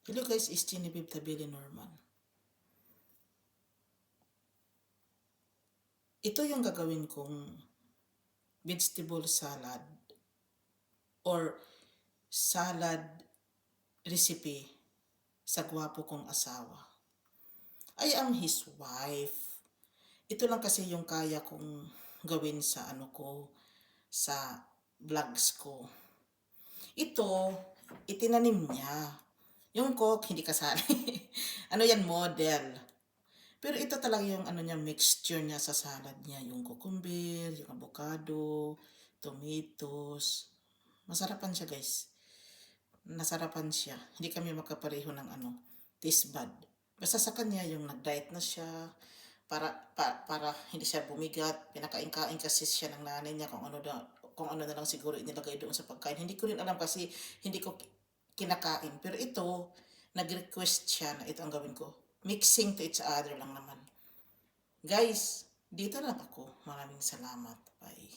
Hello guys, is Genevieve Tabili Norman. Ito yung gagawin kong vegetable salad or salad recipe sa gwapo kong asawa. I am his wife. Ito lang kasi yung kaya kong gawin sa sa vlogs ko. Ito, itinanim niya. Yung coke, hindi kasali. Yan, model. Pero ito talaga yung niya, mixture niya sa salad niya. Yung cucumber, yung avocado, tomatoes. Masarapan siya guys. Nasarapan siya. Hindi kami makapareho ng taste bud. Basta sa kanya yung nag-diet na siya. Para hindi siya bumigat. Pinakain-kain kasi siya ng nanay niya kung ano na lang siguro inilagay doon sa pagkain. Hindi ko rin alam kasi hindi ko kinakain. Pero ito, nag-request siya na ito ang gawin ko. Mixing to each other lang naman. Guys, dito lang ako. Maraming salamat. Bye.